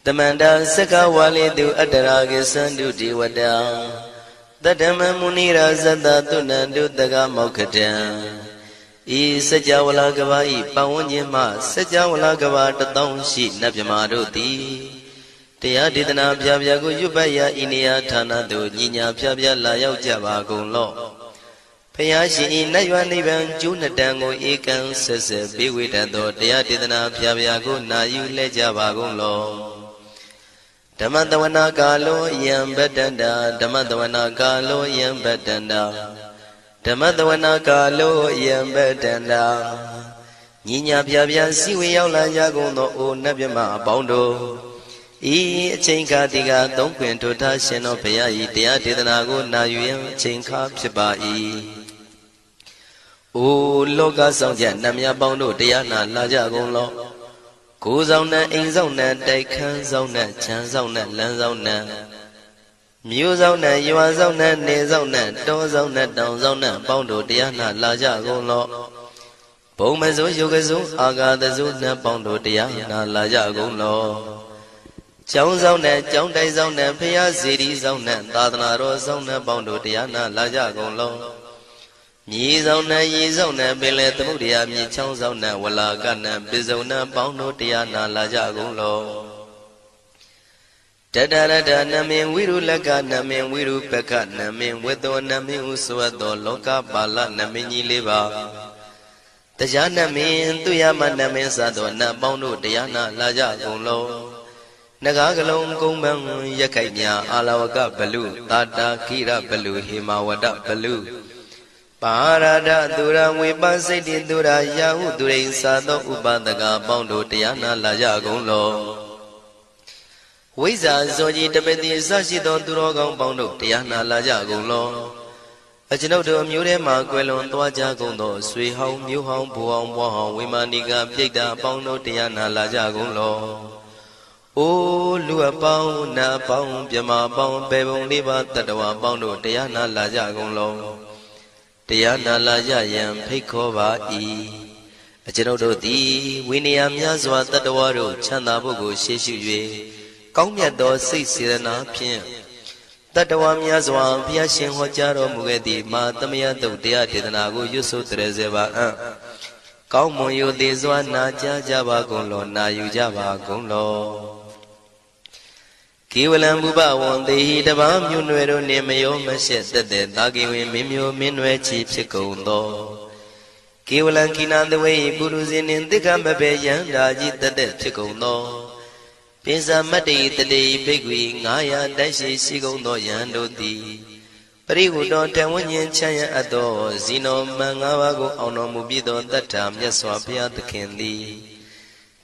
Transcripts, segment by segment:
Tamanda Saka Walidu Adaragi Sandu Diwada Tadama Munira Zada Tunandu Daga Mokatan E Sajawala Gavai Pawanyama Sajawala Gavata Townshi Nabjamaruti Tia Didana Pyago Yubaya Inia Tanadu Nina Pyabya Layao Javagun Law Payashi Nayanivan Junatango Ekan Sese Biwitado Tia Didana Pyago Nayu Lejavagun Law Damadavana Galo Yam Bedanda Damadavana Galo Yam Bedanda Damadavana Galo Yam Bedanda Nina Pyabya Siwi Yaula Yaguno O Nabima Bondo E Chinka Diga Don't Quinto Tashino Payai Tia Didanago Nayu Chinka Pibai O Loga Sonja Namya Bondo Diana Lajagon Law Go zona, in zona, they can zona, chan zona, land zona. Mu zona, you are zona, ne zona, do zona, down zona, bondo, diana, laja golo. Pomazo, yogazo, aga the zona, bondo, diana, laja golo. Chow zona, chow day zona, pia city zona, dadana zona, bondo, diana, laja golo. Ye zona, bele the mudia, me chow zona, walla gana, bizona, bondo, diana, laja golo. Dadada, namin, wiru laga, namin, wiru peka, namin, wedo, namin, uswado, loka, bala, namini liva. The janamin, tuyama, namin, sado, na bondo, diana, laja golo. Nagagalong kumbang, yakanya, alawaka, balu, tata, kira, balu, himawada, balu. Parada Dura Wibasiti Dura Yahu Dure Sado Ubadaga Bondo Tiana Laja Golo Wiza Zoji Tabeti Sashido Durogang Bondo Tiana Laja Golo Ajinodo Murema Quelon Tuaja Gondo Sui Hong Mu Hong Puong Wahong Wimaniga Pida Bondo Tiana Laja Golo O Lua Pong Na Pong Pyama Pong Pebong Liba Tatawa Bondo Tiana Laja Golo Tiana Laja Yam Pekova E. A general D. Winniam Yazwa Tatawaru Chanda Bogo Sheshu Kongyato 6 Sirana Pien Tatawam Yazwa Piashin Hojaro Mugedi Matamia Dotia Tidanago Yusu Trezeva Kaumoyo Dezwa Naja Java Golo Na Yujava Golo Kiwalam Buba one day he dabam you know name your message that the dagi mimio minwe cheap secondo. Kiwalan Kinan the way Buruzin in the Gambabe Yandaji the dead secondo. Pisa Mati the day big wing, Aya Dashi Sigondo Yando di. Perigo don't tell when you chaya ado, Zino Mangavago ono mubido that time, Yaswapia the candy.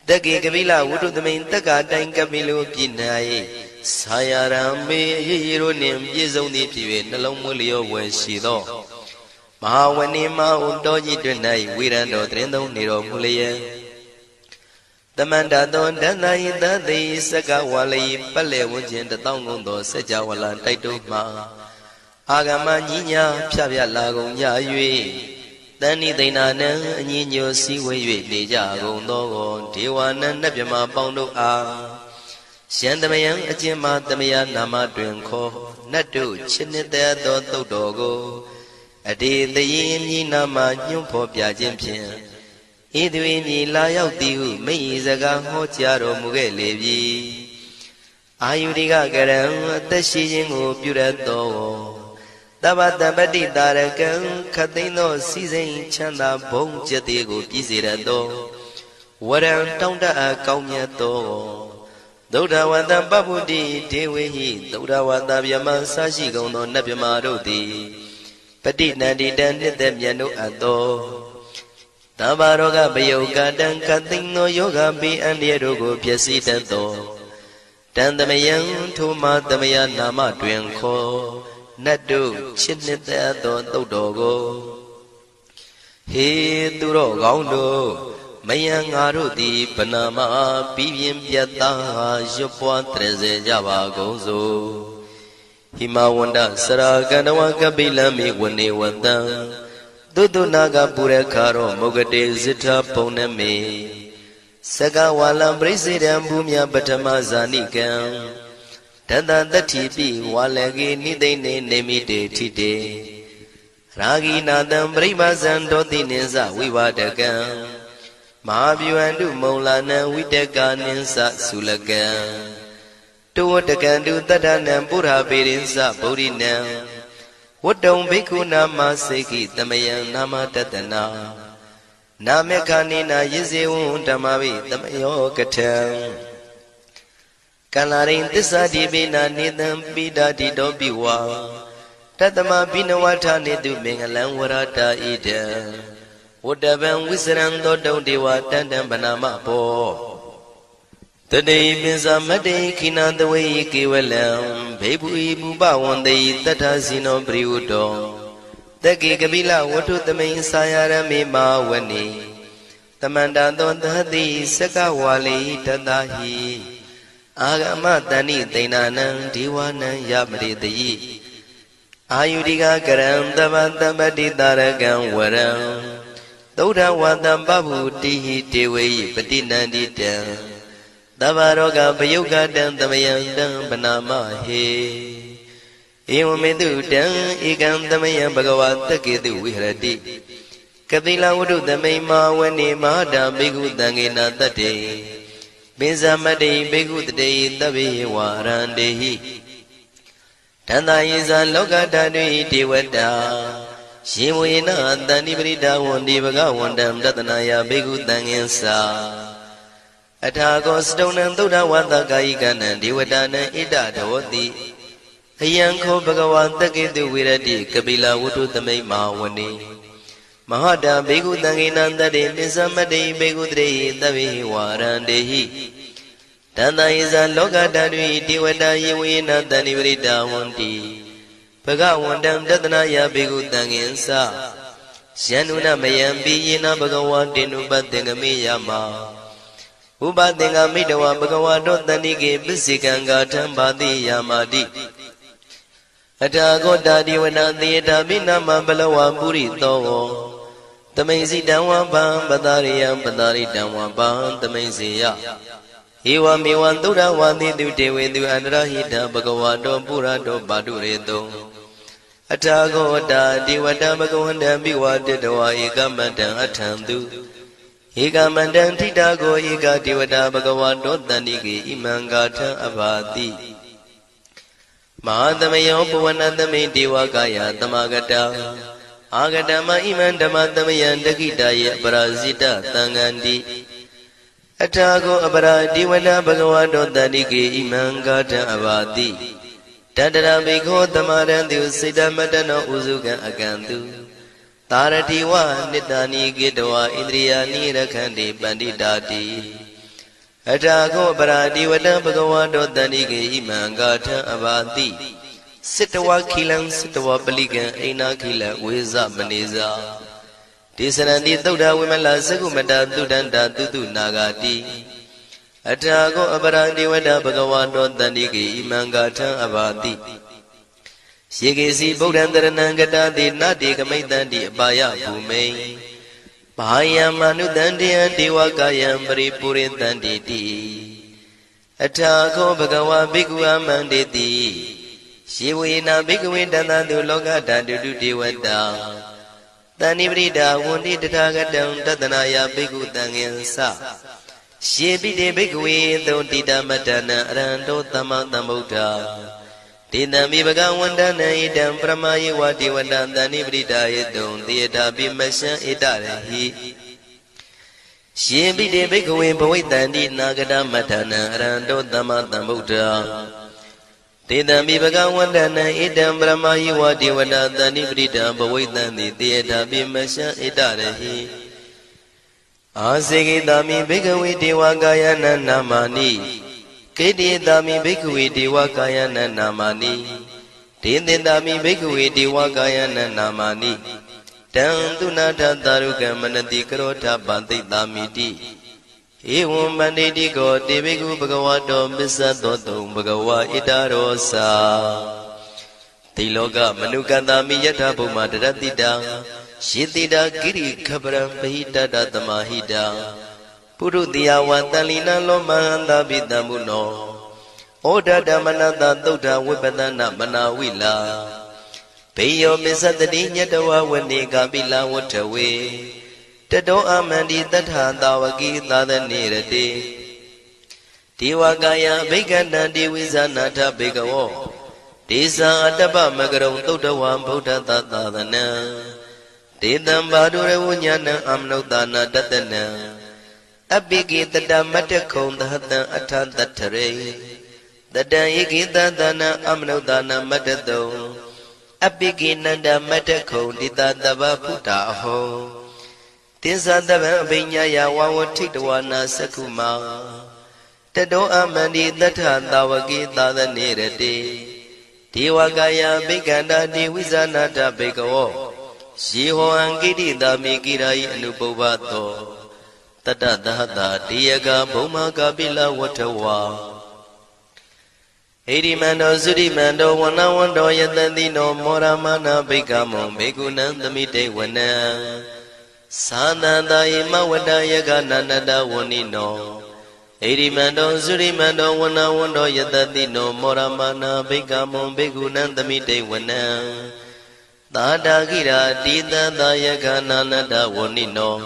The Gigavilla would do the main Taka Dangabilu Pinai. Sayarambe Yiro name Yizoni Pive, Nalomulio when she do. Mahawanima Undoji Dunai, Wirando Trendo Niro Mulia. The Mandadon Danai, the day Sakawali, Pale Wujin, the Tongundo, Sajawala, Taituma. Agama Nina, Pavia Lago Yayui. Dani de Nana, Nino Siway, Deja, Gondo, Tiwana, Nabima Bondo A. Shandamayang Ajima Damaya Nama Drinko, Natu, Chinita Dogo, a day the yin Nama Yumpo Piajimpian. Idwini Layao Diu, Meizaga Hotiaro Mugelevi. Ayudiga Garam, the Shijing of Purato. Dabata Badi Darakan, Katino, Season Chanda, Bong Jatigo, Pizirado. What am Tonda Kaumiato? Doda Wanda Babudi, Dewi, Doda Wanda Yaman Sashi Gono Nabimarodi, Petit Nadi Dandi Demiano Ado Tabaroga Bayoga Dan Katino Yoga Bi and Yerogo Piasitanto Dandamayan Tuma Damaya Nama Dwenko Nadu Chinita Dodogo He Duro Gaundo Mayang Arudi Panama Pivian Piata Jopua Treze Java Gozo Himawanda Saraganawa Kabila Mi Wani Wanda Dudu Naga Purekaro Mogade Zita Poneme Saka walam presidam bumya patama zanikam Tata tatipi walagi nidene nemite tite Ragi nadam bribazan doti ninsa vivadakam Mahabhyuandu maulana vitaka ninsa sulakam Tuwatakandu tadanam pura pirinsa bodhinam Wadam bhikkhu nama seki tamayam nama tatana Namekanina yizewun tamavi tamayo katam Kalarin tisa dibina nidam pida dido biwa Tatama binawata nidu mengalang warata ida Wadaban wisran dodong dewa tandam banama po Today binsa made kinandaway kiwalam Bebu ibu bawande tatasino briudo Dagi kabila watu tamay sayara me mawani Tamanda don dahadi saka wali tadahi Agama tani tainanang diwanang yamridayi Ayudiga karam tabadabadi taragang waram Tauda wadam babu tihi tewe patinandita Tabaroga payuga dan tamayang dan banama he Ewamedu dan ikan tamayang bagawat takidu wihradi Kabila wudu tamay mawani mahada bigu tangina tate Binsamade bigu tate tabi warandehi Tanda yinsa loka tadwi dewata Shimuyina tani brida wandi bagawandam tatanaya bigu tanginsa Athago stonam tuda wata kaikana dewatana ida dawati Ayanko bagawan takidu wiradi kabila wudu tamay mawani Mahada bigu tanginandade binsamade bigu tate tabi warandehi Tanda isa loka tadwi dewata yiwina tani brida wandi Bagawandam tatanaya bigu tanginsa Syanuna mayambi yina bagawatinu batengami yama Ubadenga midawa bhagavato tanike bisikanga thambati yamati Athago dadiwana thiyata binama balawa puri togo Tamaisi damwa bam padariyam padaritam bam tamaisiya Ewa miwan tura wandi tu dewe tu andrahita bhagavato purato padureto Athago dadiwata bhagavanda biwadetawa ekamatan athantu Eka mandang titago eka devata bhagavato tanike imangatha abhati Mahadamayo puvanatame devakaya tamagata Agatama iman dhamatamayan dakitaya parasita tangandi Athago apara devata bhagavato tanike imangatha abhati Tadara bhikho tamarantu siddhamatano usukan akantu Taratiwa nitani gitwa indriyani rakhandi panditati Athago paradi wata bhagavato tanike imangatha abhati Sittawa khilang sittawa palikan aina khilang weza maneza Tisarandi tauda wimala sagumata tudanta tutu nagati Athago paradi wata bhagavato tanike imangatha abhati Shikesi Bodhantaranangata Nati Kamaitanti Abaya Bhume Bahaya Manutantiyan Devakayam Paripuritanti Athago Bhagava Bhikkhu Amanditi Shivena Bhikkhu Dantantu Lokata Dudu Devata Tani Brida Wundi Tathagatam Tatanaya Bhikkhu Tanginsa Shibide Bhikkhu Dhontita Matana Aranto Tamatambuddha Tidami Bhagavandana idam pramayi wati wadantani bridayadum Tiyata bimasya itarahi Shibide bhikkhave bhavaitanti nagata matana aranto tamatambuddha Tidami Bhagavandana idam pramayi wati wadantani bridayadum bhavaitanti Tiyata bimasya itarahi Asekitami bhikkhave devakayana namani Kedidami bhikkhave devakayana namani Tindindami bhikkhave devakayana namani Tantunatha tarukam manati karotha bandhitamiti Evam bandhiti ko devikku bhagavato missadoto bhagava itarosa Tiloka manukantami yatha bhuma daratita Shitita giri khabaram bahita tamahita ပုရုတိယဝတလီနလောမဟန္တာပိတံမုနောဩဒဓမ္မနတသုဒ္ဓဝိပဒနာမနာဝိလာဘေယောမစ္စတတိညတဝဝနေကပိလဝထဝေတတောအမန္တိတထသာဝကိသာသနေရတိဒေဝကာယဘိက္ခန္တံဒေဝိဇာနာထဘေကဝောဒေဇာအတ္တပမကရုံသုဒ္ဓဝံဗုဒ္ဓသာသနံဒေတံဘာဒုရဝဉာဏံအမနုဿာနာတတနံအပိကိတတမတ္တခုံသဟတံအထတထရေတတံဧကိတသနံအမနုဿာနာမတ္တတုံအပိကိနန္ဒမတ္တခုံတိတတဗ္ဗဖုတာအဟောသစ္စာတဗံအဘိညာယဝဝထိတဝနာသက္ခုမာတတောအမန္တိတထသာဝကိသာသနေရတိဒေဝကာယဘိက္ခန္တာဒေဝိဇာနာတဘေကဝောယေဟောအံကိတိတာမိကိရာယိအနုပုဗ္ဗတောတတသဟတာတေယကဘုံမကပိလဝထဝါဣရိမန္တောသုရိမန္တောဝနဝန္တောယတတိနောမောရမနာဘိက္ခမောဘေကုဏံသမိတေဝနံသာနန္တယေမဝတ္တယကနန္တဝနိနောဣရိမန္တောသုရိမန္တောဝနဝန္တောယတတိနောမောရမနာဘိက္ခမောဘေကုဏံသမိတေဝနံသာတာကိရာတိတသယကနန္တဝနိနော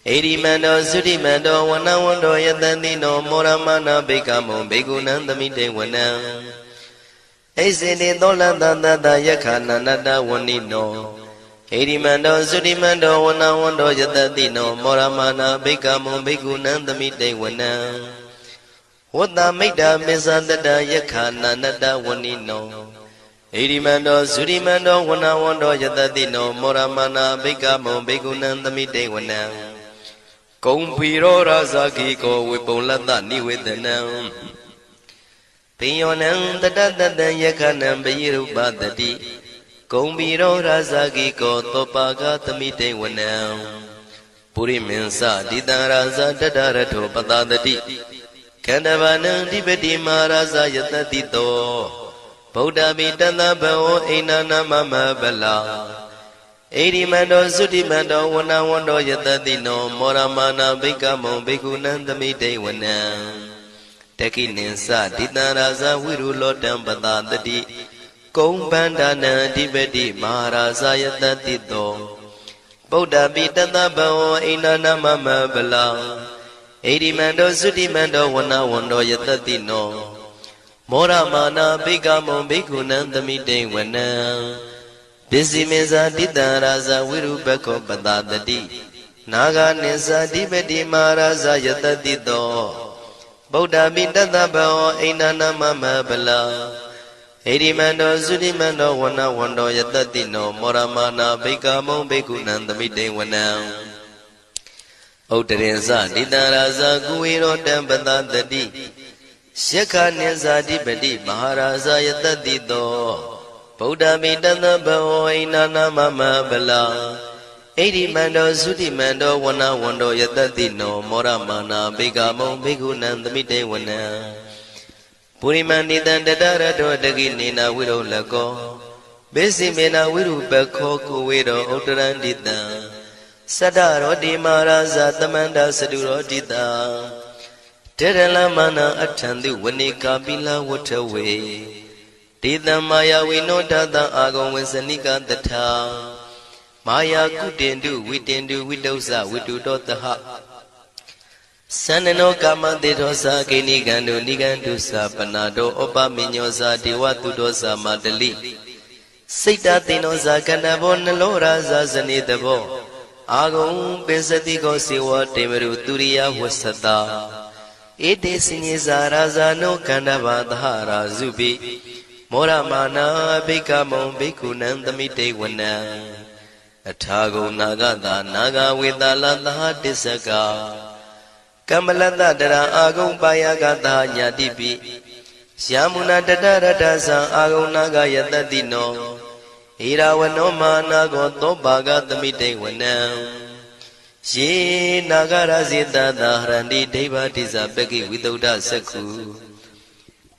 ဣရိမန္တောသုရိမန္တောဝနဝန္တောယတတိနောမောရမနာဘိက္ခမောဘေကုဏံသမိတေဝနံဣစေတိသောလတသတယခနန္တဝနိနောဣရိမန္တောသုရိမန္တောဝနဝန္တောယတတိနောမောရမနာဘိက္ခမောဘေကုဏံသမိတေဝနံဝတ္တမိတ္တမစ္ဆတတယခနန္တဝနိနောဣရိမန္တောသုရိမန္တောဝနဝန္တောယတတိနောမောရမနာဘိက္ခမောဘေကုဏံသမိတေဝနံကုံဖီရောရာဇာကိကောဝေပုံလတ္တနိဝေဒနံပိယောနံတတတတံယခနံပိရုပတတိကုံဖီရောရာဇာကိကောသောပါကသမိတေဝနံပုရိမင်းစတိတံရာဇာတတရထောပတတတိခန္ဓဗနံတိပတိမာရာဇာယတတိတောဗုဒ္ဓမိတတဘောအိနာနာမမဗလာဣရိမန္တောသုတိမန္တောဝနဝန္တောယတတိနောမောရမနာဘိက္ခမောဘေကုဏံသမိတေဝနံတခိနိသဒိတံရာဇဝိရုလောတံပတတတိကုံဗန္ဒနံအဓိပတိမဟာရာဇယတတိတောဗုဒ္ဓပိတတဘောအိနာနာမမဗလာဣရိမန္တောသုတိမန္တောဝနဝန္တောယတတိနောမောရမနာဘိက္ခမောဘေကုဏံသမိတေဝနံပစ္စည်းမေဇာတိတံရာဇဝိရုပခောပတတတိနာဂာနိသဓိပတိမဟာရာဇယတတိတောဗုဒ္ဓပိတတဘောအိနာနာမမဗလာဣရိမန္တောသုတိမန္တောဝနဝန္တောယတတိနောမောရမနာဘိက္ခမောဘေကုဏံသမိတေဝနံဥတရင်စတိတံရာဇကုဝေရောတံပတတတိယက္ခနိသဓိပတိမဟာရာဇယတတိတောဗုဒ္ဓမိတတဘောအိနာနာမမဗလာဣရိမန္တောသုတိမန္တောဝနဝန္တောယတတိနောမောရမနာဘိက္ခမောဘေကုဏံသမိတေဝနံပုရိမန္တိတံတတရတောတကိနေနာဝိရုလကောဘေစီမေနာဝိရုပခောကုဝေရောဥတရန္တိတံသတ္တရောတိမာရာဇသမန္တသတုရောတိတံတေရလမနာအထံတုဝနေကာပိလဝထဝေဒေတံမာယဝိနောတတံအာဂုံဝေစနိကတထာမာယာကုတင်တုဝိတင်တုဝိတုဇဝိတုတောတဟသန္နနောကာမတေသောသာကိနိကံတုနိကံတုသာပနာတောဩပမညောသာဒေဝတုတောသာမတလိစိတ်တသိနောသာကန္နဘောနလောရာသာဇနေတဘောအာဂုံပင်စတိကောစေဝတေမရုသူရိယဝသတာဧတေစညေသာရာဇာနောကန္နဘာသဟရာဇုပိမောရမနာဘိက္ခမောဘေကုဏံသမိတေဝနံအထာဂုံနာဂတာနာဂဝေတလသဟတစ္စကကမ္မလတ္တတရာအာဂုံပါယကတာညာတိပိယာမုနာတတရတသံအာဂုံနာဂယတတိနောဣရာဝနောမာနာကောသောပါကသမိတေဝနံယေနာဂရဇိတသာဟရန္တိဒိဗ္ဗတိဇပကိဝိသုဒ္ဓသက္ခု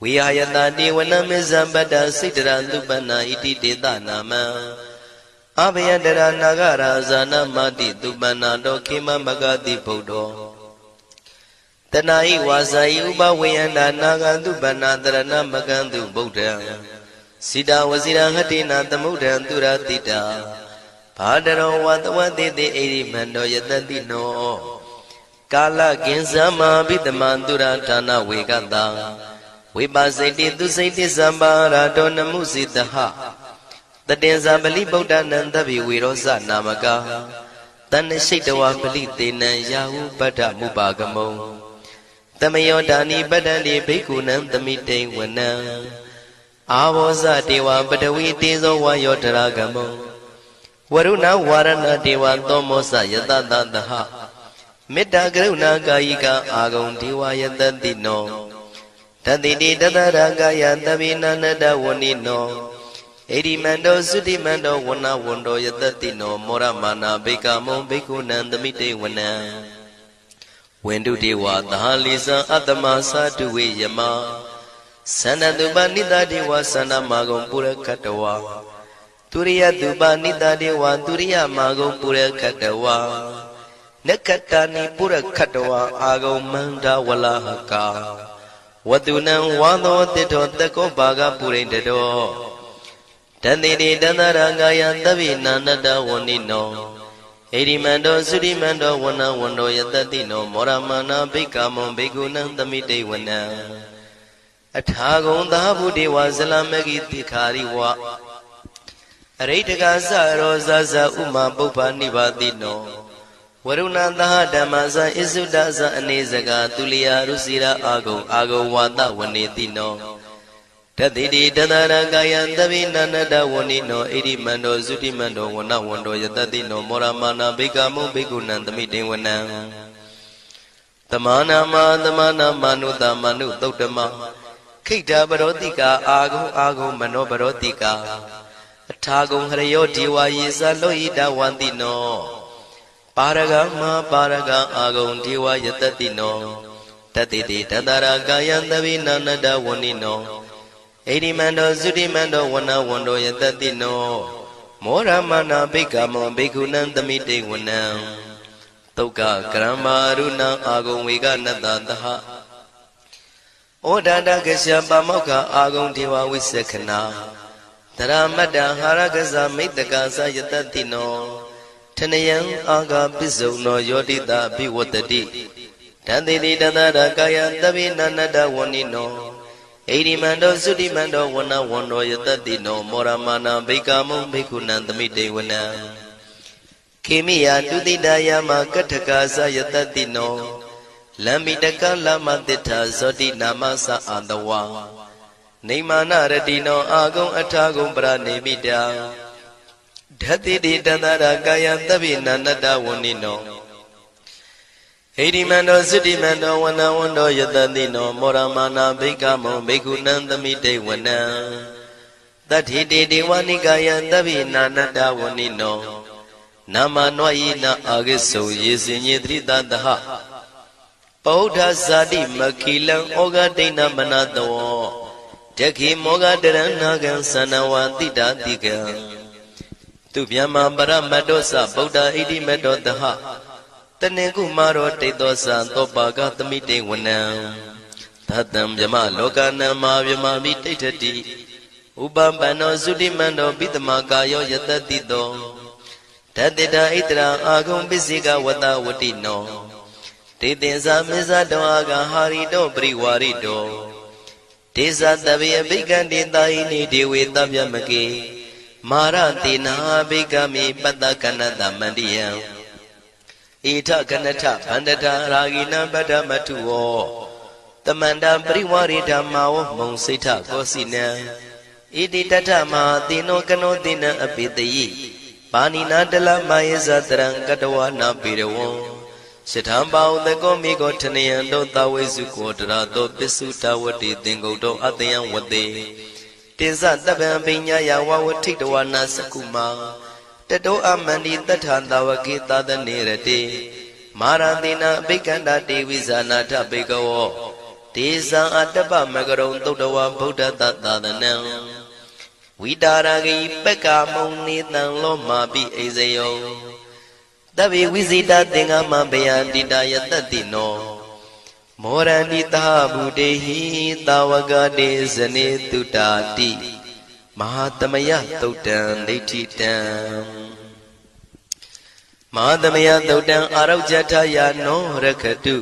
ဝိဟာယတတိဝနမေဇံပတ္တစိတ္တရသုပနာဣတိတေသနာမံအဘယတရနာဂရာဇာနမတိသုပနာတောခေမမဂတိဗုဒ္ဓော တဏှာဤဝါစာဤဥပဝေယန္တာနာဂန္တုပဏတရဏမကန္တုဗုဒ္ဓံစိတဝစီရဟတိနာသမုဒ္ဒံသူရတိတာဘာတရောဝတဝတိတိဣရိမန္တောယတတိနောကာလကင်္စမဘိတမံသူရဌာနဝေကတံဝိပါစိတိသူစိတိသမ္ပါရာတောနမှုစိတဟတတေဇာပလိဗုဒ္ဓနံတဗ္ဗိဝေရောဇနာမကတဏ္ဏရှိတဝပလိတေနံယာဟုပတ္ထမုပါကမုံတမယောဒာနိပတ္တန္တိဘိက္ခုနံသမိတိဝနံအာဘောဇတေဝပတဝီတေဇောဝါယောတရာကမုံဝရုဏဝါရဏတေဝသောမောစယတတသဟမေတ္တာကရုဏာကာယိကအာဂုံဒေဝယတတိနောတတိတိတတရာကာယသဗ္ဗိနန္တဝဏိနောဣရိမန္တောသုတိမန္တောဝဏဝန္တောယတတိနောမောရမာနာဘိက္ခမုံဘိက္ခုနံသမိတေဝနံဝန္တုတေဝသဟလိသံအတ္တမသာတုဝေယမသန္တတုပနိတတေဝသန္တမာဂုံပုရခတဝါទុរិយតុបនិតាទេវទុរិយមាဂုံပုရခတဝါနက္ခတာနိပုရခတဝါအာဂုံမန္တဝလဟကာဝတုနံဝါသောတိတောတကောဘာဂပုရိတတောတန္တိတိတန္တရာဂာယသဗ္ဗိနာနတဝဏိနောဣရိမန္တောသုရိမန္တောဝဏဝန္တောယတတိနောမောရမနာဘိက္ခမုံဘိက္ခုနံသမိတေဝနံအထာဂုံသာဗုဒေဝဇလမဂိတိခာရိဝအရိတကသရောဇဇဥမာပုပ္ပနိဗ္ဗာတိနောဝရုဏသဟဓမ္မဇဣစုဒဇအနေစကာသူလျာရုစီရာအာဂုံဝါဒဝနေတိနောတတိတိတတရကာယံသဗ္ဗိနန္တဝဏိနောဣရိမန္တောသုတိမန္တောဝဏဝန္တောယတတိနောမောရမာနာဘိက္ခမုံဘိက္ခုနံသမိတေဝနံသမာနာမနုတမနုသုတ်တမခိတ္တပရောတိကာအာဂုံမနောပရောတိကာအထာဂုံဟရယောဒေဝယေဇလောဣတဝန္တိနောပါရဂမပါရဂအာဂုံဒေဝယတတိနောတတိတိတတရာကာယံသဗ္ဗိနန္တဝဏိနောဣရိမန္တောသုတိမန္တောဝဏဝန္တောယတတိနောမောရမနာဘိက္ခမောဘိက္ခုနံသမိတေဝနံသုက္ကကရမရုဏံအာဂုံဝေကနတသဟဩဒတကရှပမောက္ခအာဂုံဒေဝဝိသခနာတရမတ္တဟာရကဇမိတ္တကာသယတတိနောထနယံအာဂပိစုံနောယောတိတာဘိဝတ္တိတန္တိတိတတရကာယသဗ္ဗိနန္တဝဏိနောဣရိမန္တောသုတိမန္တောဝဏဝန္တောယတတိနောမောရမာနာဘိက္ခမုံဘိက္ခုနံသမိတေဝနံခေမိယတုတိတယမကထကာသယတတိနောလမ္မိတကလမတိထာဇောတိနာမသအာတဝါနေမာနရတိနောအာဂုံအထာဂုံပရနေမိတာဓတိတိတတရကာယသဗ္ဗိနန္တဝဏိနောဣရိမန္တောသုတိမန္တောဝဏဝန္တောယတတိနောမောရမာနာဘိက္ခမုံဘိက္ခုနံသမိတေဝနံတတိတိဒေဝနိကာယသဗ္ဗိနာနတဝဏိနောနာမနောယိနာအာဂိစုံယေစင်ညေတိတတဟပောဓဇာတိမခိလံဩဃဒိဏမနတောတခိမောဂတရဏဂံသနဝတိတာတိကံသူဗျမပရမတ္တောသဗုဒ္ဓဣတိမတ္တောတဟတနေကုမာရောတိတောသသောပါကသမိတေဝနံသတံဗျမလောကနံမာဗျမမိတိဋ္ဌတိဥပပန္နောသုတိမန္တောပိတမကာယောယတတိတောဓတေတာဣတရာအာဂုံပစ္စေကဝတဝတိနောတေသင်္ဇာမေဇတောအာဂဟာရိတောပရိဝါရိတောဒေဇတဗေအဘိကံတေတာယိနိဒေဝေတဗျမကေမာရတေနာဘိကမိပတ္တကနတမန္တိယံဣထကနထဗန္တတာရာဂိနံပတ္တမထုဝောတမန္တပရိဝါရိဓမ္မာဝမုံစိဋ္ဌကောစီနံဣတိတထမဟာတိနောကနောတိနံအပိတယိပါဏိနာတလမယေဇတရံကတဝနာပေရဝံရှထံပါဥတကောမိကောထနယံတောသဝေစုကောတရာတောပစ္စုတဝတိသင်္ကုတ်တောအတယံဝတေတင်္စတပံပိညာယဝဝထိတဝနာစကုမာတတောအမန္တိတထံတဝကေသဒနေရတေမာရတိနာအဘိကန္တာတေဝိဇာနာထဘေကဝောဒေဇံအတ္တပမကရုံသုတ္တဝဗုဒ္ဓတသာသနံဝိတာရဂိပက္ကာမုံနေတံလောမာပိအိဇယောတဗေဝိဇိတသင်္ဃမဘယန္တိတယတတိနော မောရဏိတာဗုတေဟိတာဝကတေဇနေတုတာတိမဟာသမယသုတ်တံဒိဋ္ဌိတံမဟာသမယသုတ်တံအာရုဇ္ဇထယာနောရခတု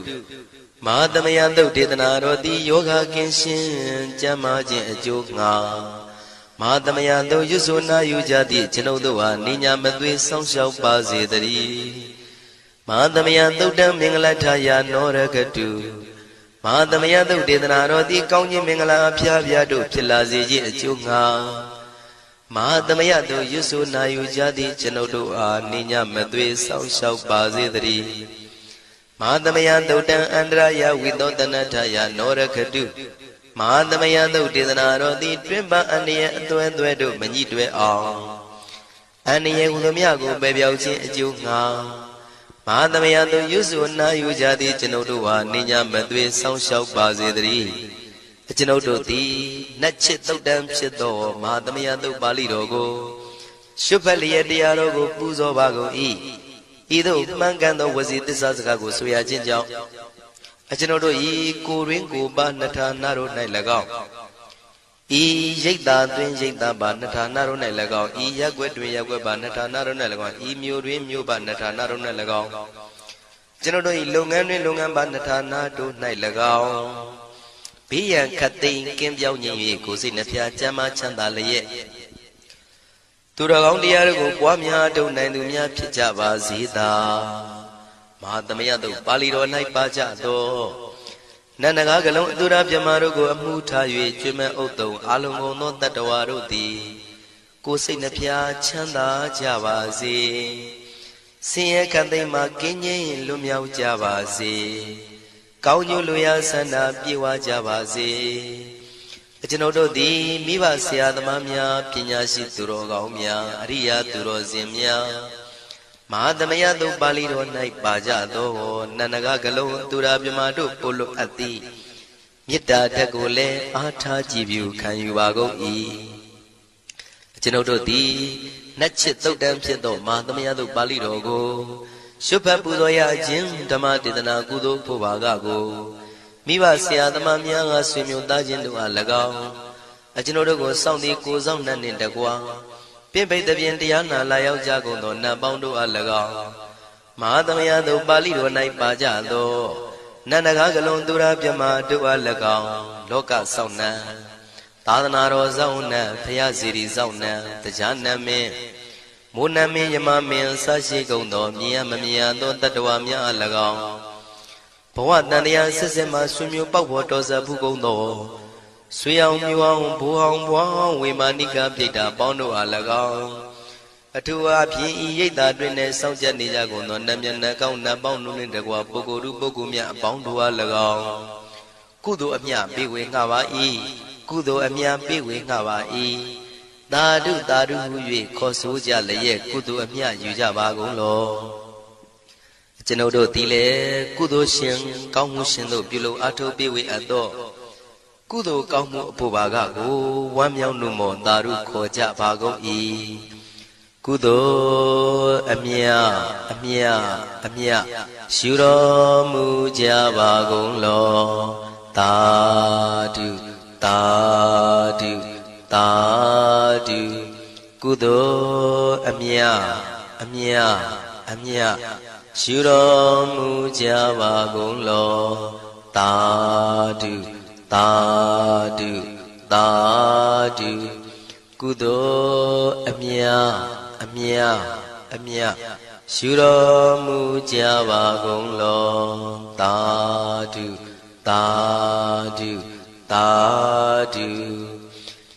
မဟာသမယသုတ်ဒေသနာတော်သည်ယောဂကင်းရှင်းကျမ်းမာခြင်းအကျိုးငါမဟာသမယသုတ်ရွတ်ဆိုနာယူကြသည့်ကျွန်ုပ်တို့ဟာနိညာမသွေဆောင်းလျှောက်ပါစေတည်းမဟာသမယသုတ်တံမင်္ဂလထယာနောရခတုမဟာသမယသုတ်ဒေသနာတော်သည်ကောင်းခြင်းမင်္ဂလာအဖျားဖျားတို့ဖြစ်လာစေခြင်းအကျိုးငါမဟာသမယသုတ်ရွတ်ဆိုနာယူကြသည့်ကျွန်ုပ်တို့အားနိညာမသွေဆောင်းလျှောက်ပါစေတည်းမဟာသမယသုတ်တံအန္တရာယဝိသောတနထယာနောရခတုမဟာသမယသုတ်ဒေသနာတော်သည်တွင်ပအန္တရာယ်အသွဲသွဲတို့မညှိတွဲအောင်အန္တရာယ်ဟူသမျှကိုပယ်ပြောက်ခြင်းအကျိုးငါမဟာသမယသုတ်ရွတ်ဆိုနာယူကြသည့်ကျွန်ုပ်တို့ဟာနိညာမသွေဆောင်းလျှောက်ပါစေတည်းကျွန်ုပ်တို့သည်နတ်ချစ်သုတ်တံဖြစ်သောမဟာသမယသုတ်ပါဠိတော်ကိုရှုဖတ်လျက်တရားတော်ကိုပူဇော်ပါကုန်၏ဤသို့မှန်ကန်သောဝစီသစ္စာစကားကိုဆိုရခြင်းကြောင့်ကျွန်ုပ်တို့ဤကိုရင်းကိုပါနှထာနာတို့၌၎င်းဤရိတ်တာတွင်ရိတ်တာပါနှထာနာတို့၌၎င်းဤရက်ွက်တွင်ရက်ွက်ပါနှထာနာတို့၌၎င်းဤမြို့တွင်မြို့ပါနှထာနာတို့၌၎င်းကျွန်ုပ်တို့ဤလုပ်ငန်းတွင်လုပ်ငန်းပါနှထာနာတို့၌၎င်းဘေးရန်ခတ်သိမ်းကင်းပြောင်းခြင်း၍ကိုယ်စိတ်နှဖျားချမ်းသာချမ်းသာလျက်သူတော်ကောင်းတရားတို့ကိုပွားများထုတ်နိုင်သူများဖြစ်ကြပါစေသာမဟာသမယသုတ်ပါဠိတော်၌ပါကြသောနန္ဒကားကလုံးအတူရပြမတို့ကိုအမှုထား၍ကျွမ်းမဲ့ဥတုံအာလုံးကုန်သောတတ္တဝါတို့သည်ကိုယ်စိတ်နှဖျားချမ်းသာကြပါစေဆင်းရဲခတ်သိမ်းမှကင်းငြိမ်းလွတ်မြောက်ကြပါစေကောင်းကျိုးလူရဆန္ဒပြေဝကြပါစေကျွန်ုပ်တို့သည်မိဘဆရာသမားများပညာရှိသူတော်ကောင်းများအရိယာသူတော်စင်များမဟာသမယသုတ်ပါဠိတော်၌ပါကြသောနန္ဒကကလုံးသူရာပြမတို့ပို့လို့အပ်သည်မေတ္တာဓာတ်ကိုလည်းအားထားကြည်ပြုခံယူပါကုန်၏ကျွန်ုပ်တို့သည်နတ်ချစ်သုတ်တံဖြစ်သောမဟာသမယသုတ်ပါဠိတော်ကိုရှုဖတ်ပူဇော်ရခြင်းဓမ္မဒေသနာကုသိုလ်ဖို့ပါကကိုမိဘဆရာသမားများကဆွေမျိုးသားချင်းတို့အား၎င်းကျွန်ုပ်တို့ကိုစောင့်တည်ကိုဆောင်နှံ့နှင့်တကွာပြပိတ်တပြင်တရားနာလာရောက်ကြကုန်သောနတ်ပေါင်းတို့အား၎င်းမဟာသမယသုတ်ပါဠိတော်၌ပါကြသောနန္ဒကားကလုံးသူရာပြမတို့အား၎င်းလောကဆောင်နှံသာသနာတော်ဆောင်နှံဘုရားစီရီဆောင်နှံတရားနမင်းမိုးနမင်းယမမင်းဆရှိကုန်သောမြင်ရမမြင်ရသောတတ္တဝါများအား၎င်းဘဝတန်တရားဆက်ဆက်မှဆွေမျိုးပေါက်ဖို့တော်စပ်ဘူးကုန်သောဆွေအောင်မျိုးအောင်ဘိုးအောင်ဘွားအောင်ဝေမာနိကပြိတ္တာပေါင်းတို့အား၎င်းအထူးအားဖြင့်ဤရိတ်တာတွင်နဲ့စောင့်ကြနေကြကုန်သောနတ်မြတ်နတ်ကောင်းနတ်ပေါင်းတို့နှင့်တကွာပုဂ္ဂိုလ်ပုဂ္ဂိုလ်များအပေါင်းတို့အား၎င်းကုသိုလ်အမြပေးဝေငှပါ၏ကုသိုလ်အမြပေးဝေငှပါ၏သာဓုသာဓုဟု၍ခေါ်ဆိုကြလျက်ကုသိုလ်အမြယူကြပါကုန်လောကျွန်ုပ်တို့သည်လည်းကုသိုလ်ရှင်ကောင်းမှုရှင်တို့ပြုလုပ်အားထုတ်ပေးဝေအပ်သောကုသိုလ်ကောင်းမှုအဖို့ပါကကိုဝမ်းမြောက်နှုမောသာဓုခေါ်ကြပါကုန်၏ကုသိုလ်အမြအမြအမြရှုတော်မူကြပါကုန်လောသာဓုသာဓုသာဓုကုသိုလ်အမြအမြအမြရှုတော်မူကြပါကုန်လောသာဓုသာဓုသာဓုကုသိုလ်အမြအမြအမြရှုတော်မူကြပါကုန်လောသာဓုသာဓုသာဓု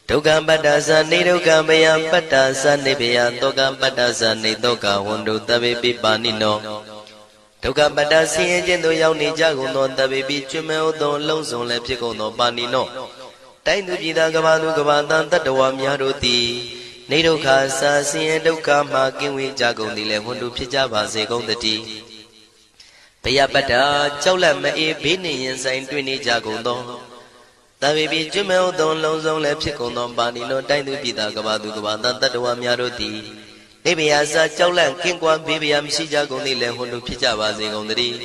ဒုက္ခပတ္တသနေဒုက္ခဘယပတ္တသနေဘယတောကပတ္တသနေတောကဝန္တုတဗေပိပါဏိနောဒုက္ခပတ္တဆင်းရဲခြင်းသို့ရောက်နေကြကုန်သောတဗေပိကျွမ်းမဲ့သောလုံးစုံလည်းဖြစ်ကုန်သောပါဏိနောတိုင်းသူပြည်သားကဘာသူကဘာတန်တတ္တဝါများတို့သည်နေဒုက္ခစာဆင်းရဲဒုက္ခမှကင်းဝေးကြကုန်သည်လည်းဝန္တုဖြစ်ကြပါစေကုန်သတည်းဘယပတ္တကြောက်လန့်မအေးဘေးနှင့်ရင်ဆိုင်တွေ့နေကြကုန်သောတဗေပိကျွမ်းမဲ့သောလုံးစုံလည်းဖြစ်ကုန်သောပါဏိနောတိုင်းသူပြည်သားကဘာသူကဘာတန်တတ္တဝါများတို့သည်နေဘယစာကြောက်လန့်ကင်းကွာဘေးဘယမရှိကြကုန်သည်လည်းဝန္တုဖြစ်ကြပါစေကုန်သတည်း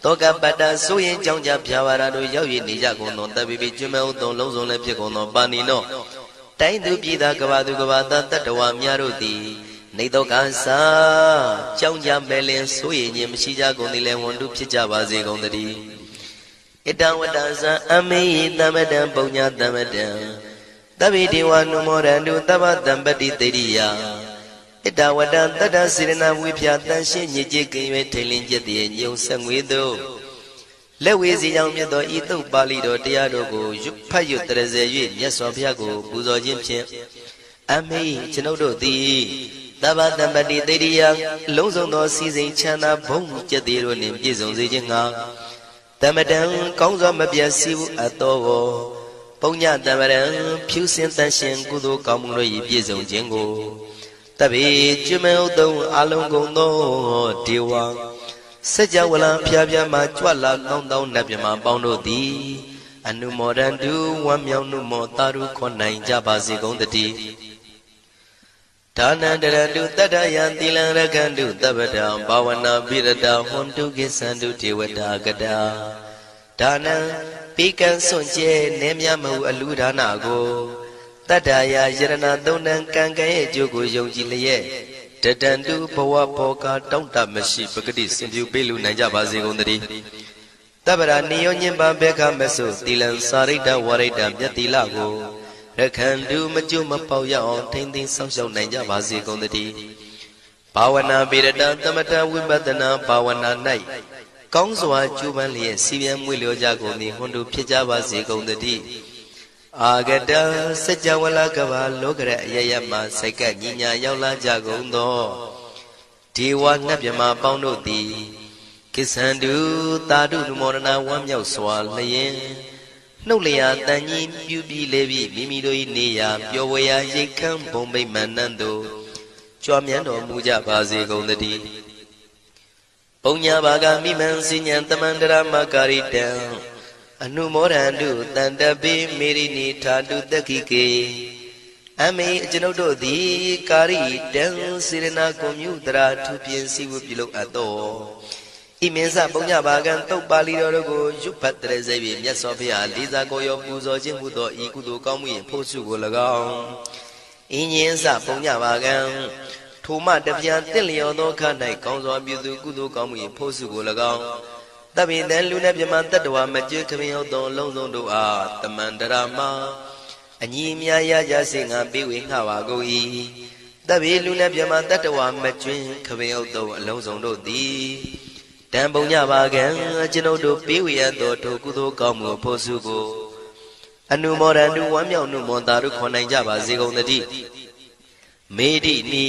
သ တောကပတ္တဆိုရင်ကြောင့်ကြဖြာဝါရတို့ရောက်ရနေကြကုန်သောတပိပိကျွမဲဥသုံးလုံးစုံလည်းဖြစ်ကုန်သောပါဏိနောတိုင်းသူပြည်သားကဘာသူကဘာသားတတ္တဝါများတို့သည်နေတောကသာကြောင့်ကြမဲ့လင်ဆိုရင်ခြင်းမရှိကြကုန်သည်လည်းဝန်တုဖြစ်ကြပါစေကုန်သတည်းဣတံဝတ္တဇံအမေဟိသမ္မတံပုညသမ္မတံသဗ္ဗေဒေဝနုမောရန္တုသဗ္ဗတံပတိတေရိယဣတဝတ္တတတ္တစေရနာဝိဖြာတန်ရှင်းညစ်ကြေးကင်၍ထိန်လင်းကျက်တည်းညုံဆက်ငွေတို့လက်ဝေစီကြောင့်မြတ်သောဤသုတ်ပါဠိတော်တရားတို့ကိုဖတ်ရွတ်တရစေ၍မြတ်စွာဘုရားကိုပူဇော်ခြင်းဖြင့်အမေကျွန်ုပ်တို့သည်သဗ္ဗတံပတိတေရိယလုံးစုံသောစီစဉ်ချမ်းသာဘုံကျက်သေးတို့နှင့်ပြည့်စုံစေခြင်းငှာသမ္မတံကောင်းစွာမပြတ်စီဘူးအတော်ကိုပုညသမ္မရံဖြူစင်တန်ရှင်ကုသိုလ်ကောင်းမှုတို့၏ပြည့်စုံခြင်းကိုတပိကျွမဲဥသုံးအလုံးကုန်သောဒေဝစัจ java လံဖျားဖျားမှကြွလာကောင်းသောနတ်မြမပေါင်းတို့သည်အနုမောဒန္တုဝမ်းမြောက်နှုမောတာရုခွန်နိုင်ကြပါစေကုန်တည်းဒါနန္တရတုတတ္တယံသီလံရကန္တုတပ္ပတံဘာဝနာပိရတဟွန်တုကိသန္တုဒေဝတာကတာဒါနံပိကံစွန့်ကျဲနေမြမဟုအလူဒါနကိုတတ္တယာယရဏသုံးတန်ကံကံရဲ့အကျိုးကိုယုံကြည်လျက်တတန္တုဘဝဘောကတောင့်တမရှိပဂတိစင်ပြုပေးလူနိုင်ကြပါစေကုန်သတည်းတပ္ပရာနိယောညင်ပဘေခမဆုသီလံစာရိတ္တဝရိတ္တမြတ်တိလကိုရခန္တုမကျွမပေါရအောင်ထိမ့်သိမ်းဆောင်ရှောက်နိုင်ကြပါစေကုန်သတည်းဘာဝနာပိရတသမထဝိပဿနာဘာဝနာ၌ကောင်းစွာကျူးပန်းလျက်စီပြန်မွေလျောကြကုန်သည်ဟွန်တုဖြစ်ကြပါစေကုန်သတည်းအာဂတစัจ java လကဘာလောကရအယယမှာစိတ်ကညီညာရောက်လာကြကုန်သောဒေဝနတ်မြမပေါင်းတို့သည်ကိစ္ဆန္တုသာဓုနမောဒနာဝမ်းမြောက်စွာလျင်နှုတ်လျာတန်ကြီးပြူပြီးလေပြီးမိမိတို့၏နေရာပျော်ဝေရာရိတ်ခမ်းဘုံမိတ်မှန်နှံ့သို့ကြွမြန်းတော်မူကြပါစေကုန်သတည်းပုညဘာဂမိမံစိညာတမန္တရမကာရိတံအနုမောဒန္တုတန္တပိမေရိနိထာတုတခိကေအမေကျွန်ုပ်တို့သည်ကာရိတံစေရနာကွန်မြူတရာထူပြင်းစီဝပြုလုပ်အပ်သောဣမင်းစပုညဘာကံတုတ်ပါဠိတော်တို့ကိုရွတ်ဖတ်တရစေပြီးမြတ်စွာဘုရားလေးစားကိုရောပူဇော်ခြင်းဟူသောဤကုသိုလ်ကောင်းမှု၏ဖို့စုကို၎င်းဣညင်းစပုညဘာကံထိုမှတပြန်တင့်လျော်သောခါ၌ကောင်းစွာပြုသူကုသိုလ်ကောင်းမှု၏ဖို့စုကို၎င်းတပိတံလူနဲ့ပြမတတ္တဝါမကျွခမင်းဟုတ်သောလုံးစုံတို့အားတမန္တရာမအညီအမြရကြစေငါပေးဝေငှပါကုန်၏တပိလူနဲ့ပြမတတ္တဝါမကျွခမင်းဟုတ်သောအလုံးစုံတို့သည်တံပုံညပါကံကျွန်ုပ်တို့ပေးဝေရသောထိုကုသိုလ်ကောင်းမှုဖို့စုကိုအနုမောဒန္တုဝမ်းမြောက်နှုမောတာတို့ခွန်နိုင်ကြပါစေကုန်သတည်းမေဒိနိ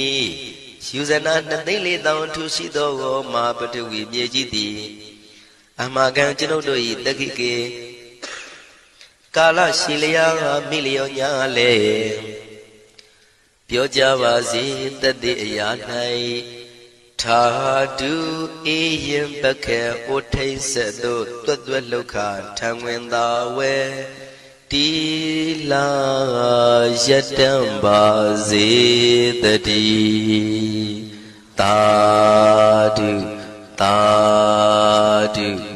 ယူဇနာ2,400,000ထူရှိသောမဟာပထဝီမြေကြီးသည်အမကံကျွန်ုပ်တို့၏တခိကေကာလရှိလျာမိလျောညာလေပြောကြပါစေတတိအရာ၌ထာတုအေယံပခေဩထိန်ဆက်သို့တွတ်တွတ်လောက်ခထံဝင်သာဝဲတီလာယတံပါစေတတိသာဓုသာဓု